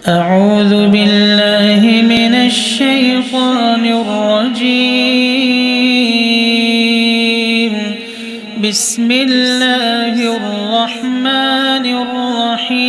أعوذ بالله من الشيطان الرجيم. بسم الله الرحمن الرحيم.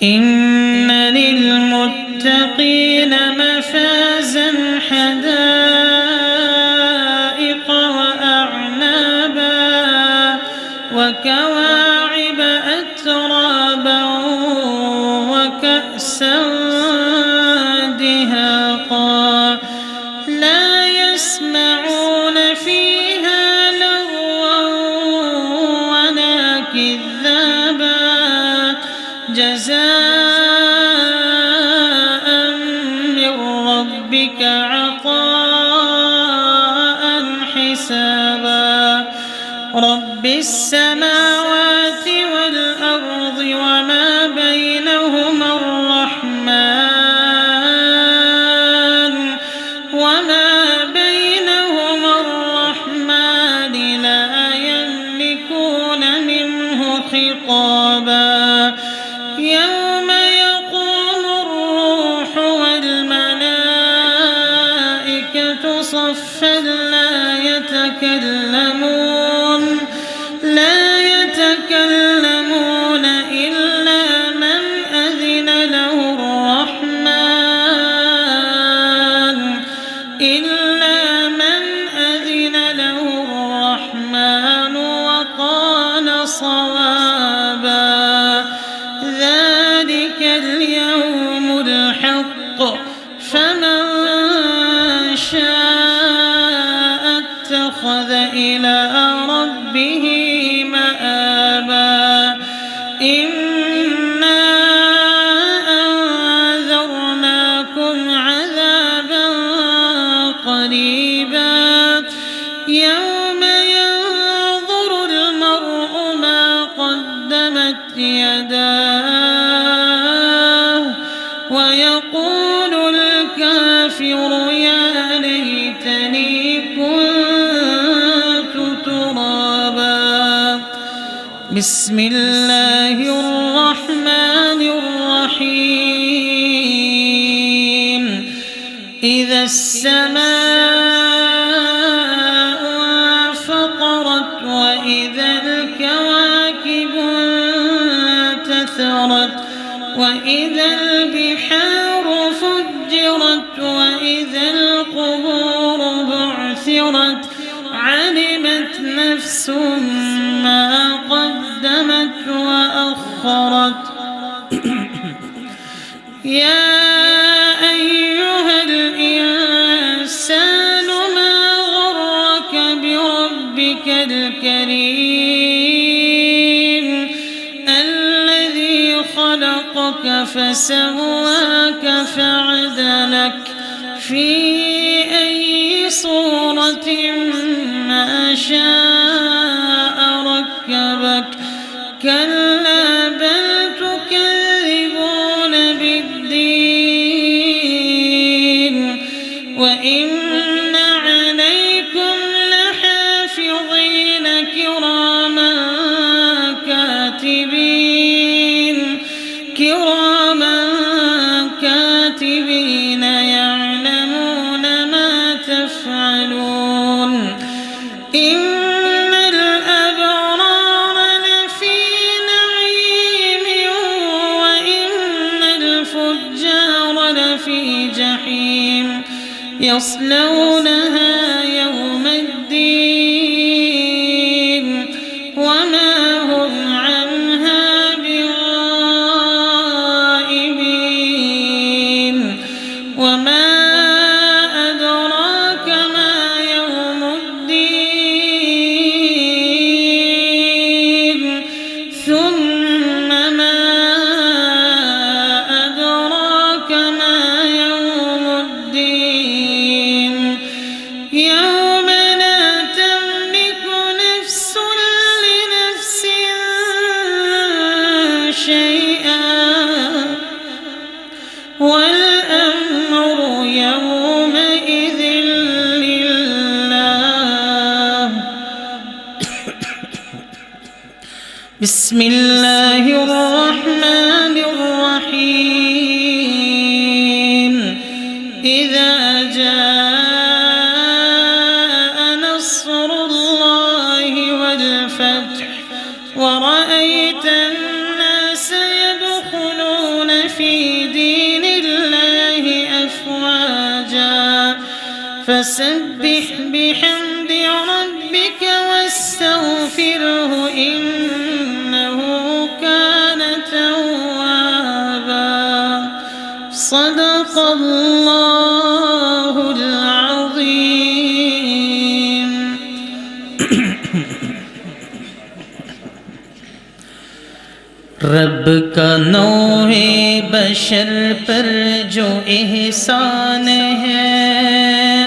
إن للمتقين مفازا حدائق وأعنابا وكواعب أترابا وكأسا دهاقا لا يسمعون فيها لغوا ولا كذابا جزاء من ربك عطاء حسابا رب السماوات والأرض وما بينهما الرحمن لا يملكون منه خطابا يوم يقوم الروح والملائكة صفا لا يتكلمون إلا من أذن له الرحمن وقال صوابا ذلك اليوم الحق فمن شاء اتخذ إلى ربه مآبا إنا أنذرناكم عذابا قريبا يوم ينظر المرء ما قدمت يداه ويقول الكافر يا ليتني كنت ترابا بسم الله الرحمن الرحيم إذا السماء انفطرت وإذا الكواكب انتثرت وإذا البحار فجرت وإذا القبور بعثرت علمت نفس ما قدمت وأخرت يا أيها الإنسان ما غرك بربك الكريم الذي خلقك فسواك فعدلك في أي صورة ما شاء ركبك كلا بل تكذبون بالدين وإن عليكم لحافظين كراما كاتبين يعلمون ما تفعلون إن الأبرار لفي نعيم وإن الفجار لفي جحيم يصلونها يوم الدين وما هم عنها بغائبين وما أدراك ما يوم الدين ثم ما أدراك ما يوم الدين بسم الله الرحمن الرحيم إذا جاء نصر الله والفتح ورأيت الناس يدخلون في دين الله أفواجا فسبح بحمد ربك واستغفره إنه كان توابا صدق الله العظيم رب کا نوع بشر پر جو احسان ہے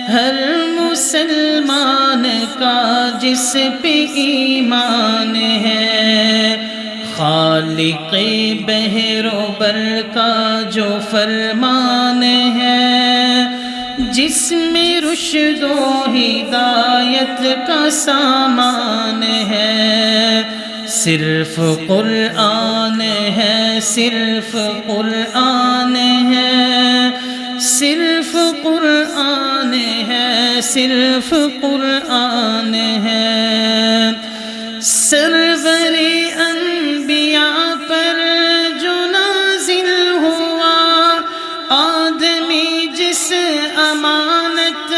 ہر مسلمان کا جس پہ ایمان ہے خالق بحر و بر کا جو فرمان ہے جس میں رشد و ہدایت کا سامان ہے صرف قرآن ہے صرف قرآن ہے صرف قرآن ہے صرف قرآن ہے سرور انبیاء پر جو نازل ہوا آدمی جس امانت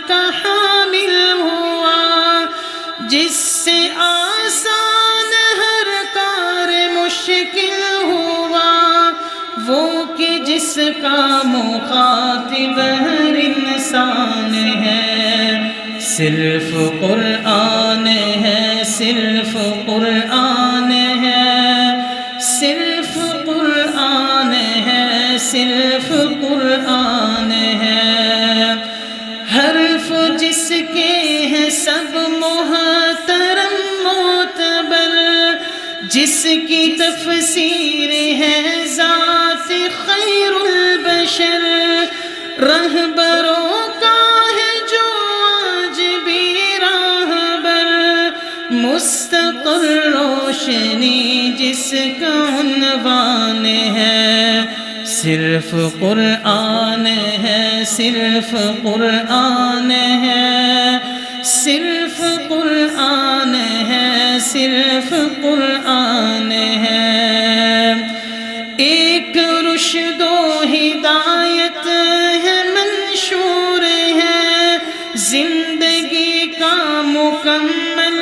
کا حامل ہوا جس سے آسان ہر کار مشکل ہوا وہ کہ جس کا مخاطب ہر انسان ہے صرف قرآن ہے صرف قرآن ہے صرف قرآن ہے صرف قرآن ہے حرف جس کے ہیں سب محترم معتبر جس کی تفسیر ہے ذات خیر البشر رہبروں کا ہے جو آج بھی راہبر مستقر روشنی جس کا عنوان ہے صرف قرآن ہے صرف قرآن ہے صرف قرآن ہے صرف قرآن ہے ایک رشد و ہدایت ہے منشور ہے زندگی کا مکمل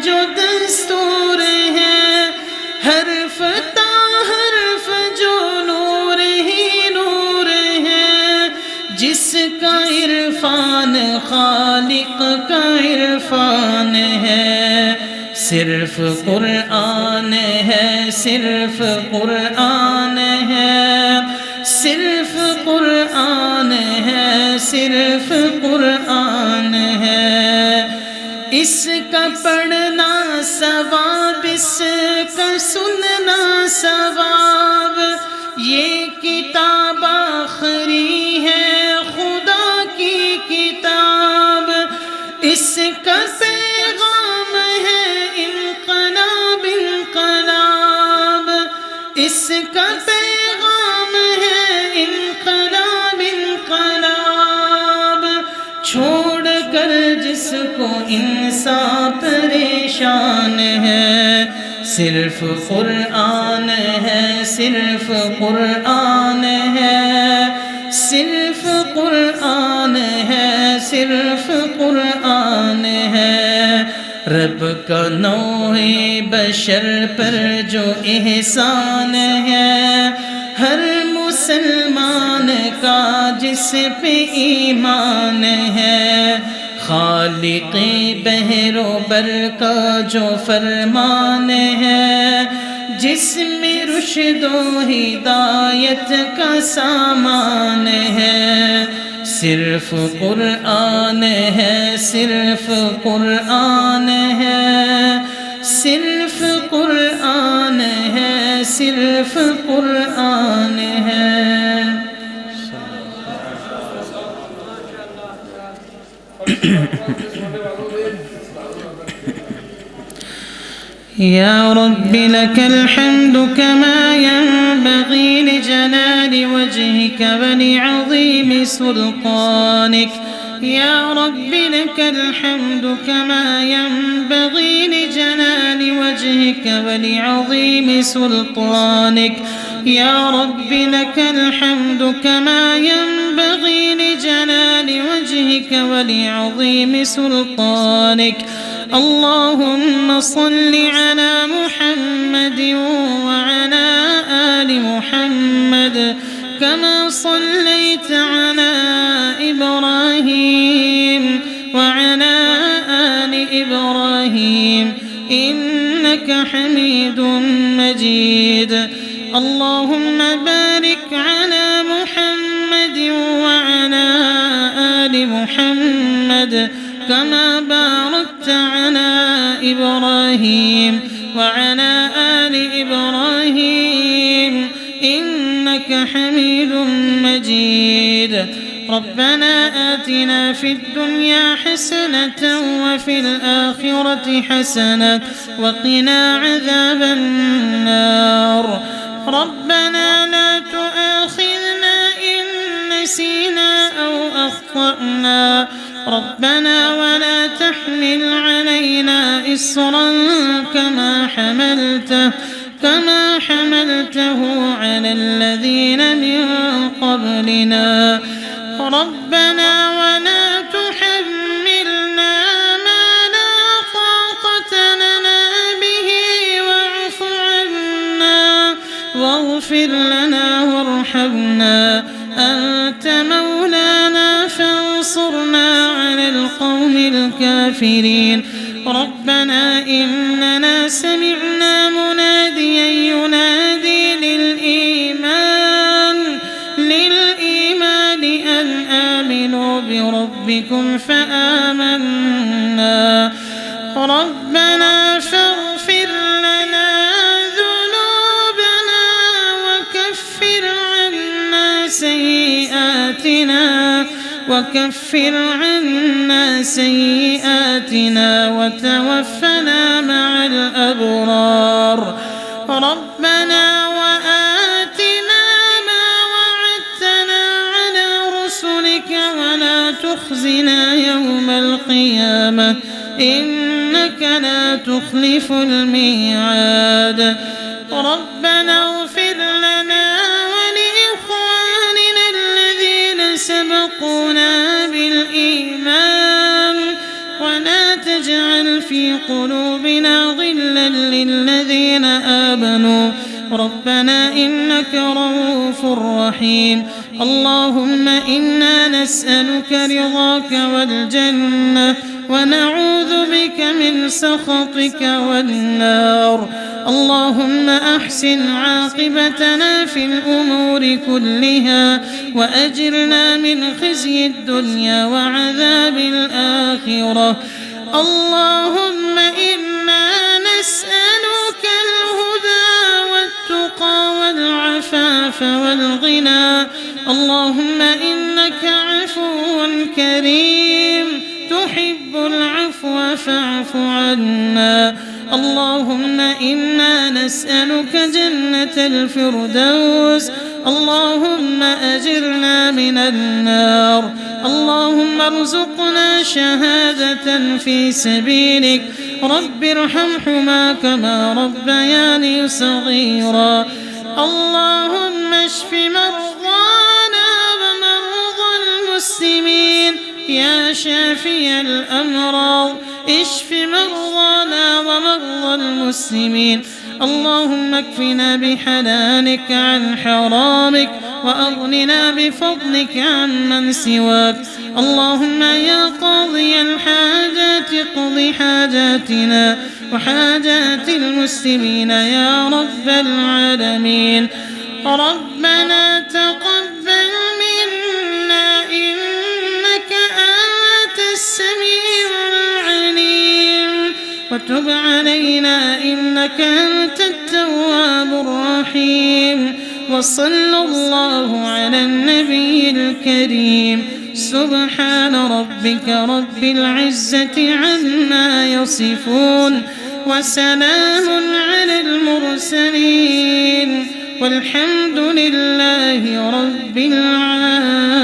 جو دستور ہے حرف تا حرف جو نور ہی نور ہے جس کا عرفان خالق کا عرفان ہے صرف قرآن ہے صرف قرآن ہے صرف قرآن ہے صرف قرآن ہے اس کا پڑھنا ثواب اس کا سننا ثواب یہ کتاب آخری ہے خدا کی کتاب اس کا پیغام ہے انقلاب انقلاب اس کا پیغام ہے انقلاب انقلاب چھوڑ کر جس کو انسان پریشان ہے صرف قرآن ہے صرف قرآن ہے صرف قرآن ہے صرف قرآن ہے رب کا نوع بشر پر جو احسان ہے ہر مسلمان کا جس پہ ایمان ہے خالق بحر و بر کا جو فرمان ہے جس میں رشد و ہدایت کا سامان ہے صرف قرآن ہے صرف قرآن ہے صرف قرآن ہے صرف قرآن ہے يا رب لك الحمد كما ينبغي لجلال وجهك ولعظيم سلطانك. يا رب لك الحمد كما ينبغي لجلال وجهك ولعظيم سلطانك. يا رب لك الحمد كما ينبغي لجلال وجهك ولعظيم سلطانك. اللهم صل على محمد وعلى آل محمد كما صليت على إبراهيم وعلى آل إبراهيم إنك حميد مجيد. اللهم بارك على محمد وعلى آل محمد كما باركت على إبراهيم وعلى آل إبراهيم إنك حميد مجيد. ربنا آتنا في الدنيا حسنة وفي الآخرة حسنة وقنا عذاب النار. ربنا لا تؤاخذنا إن نسينا أو أخطأنا. ربنا ولا تحمل علينا إصرا كما حملته على الذين من قبلنا. ربنا ولا تحملنا ما لا طاقة لنا به واعف عنا واغفر لنا وارحمنا أنت مولانا فانصرنا على القوم الكافرين. ربنا إننا سمعنا مناديا ينادي للإيمان أن آمنوا بربكم فآمنا. ربنا فاغفر لنا ذنوبنا وكفر عنا سيئاتنا وتوفنا مع الأبرار. ربنا وآتنا ما وعدتنا على رسلك ولا تخزنا يوم القيامة إنك لا تخلف الميعاد. ربنا اغفر لنا ولإخواننا الذين سبقونا بالإيمان ولا تجعل في قلوبنا غلا للذين آمنوا ربنا إنك رؤوف رحيم. اللهم إنا نسألك رضاك والجنة ونعوذ بك من سخطك والنار. اللهم أحسن عاقبتنا في الأمور كلها وأجرنا من خزي الدنيا وعذاب الآخرة. اللهم إنا نسألك الهدى والتقى والعفاف والغنى. اللهم إنك عفو كريم تحب العفو فاعف عنا. اللهم إنا نسألك جنة الفردوس. اللهم أجرنا من النار. اللهم ارزقنا شهادة في سبيلك. رب ارحمهما كما ربياني صغيرا. اللهم اشف مرضانا ومرضى المسلمين يا شافي الأمراض اشف مرضانا ومرضى المسلمين. اللهم اكفنا بحلالك عن حرامك وأغننا بفضلك عمن سواك. اللهم يا قاضي الحاجات اقض حاجاتنا وحاجات المسلمين يا رب العالمين. ربنا تقبل منا إنك أنت السميع العليم وتب علينا إنك أنت التواب الرحيم. وصلى الله على النبي الكريم. سبحان ربك رب العزة عما يصفون وسلام على المرسلين والحمد لله رب العالمين.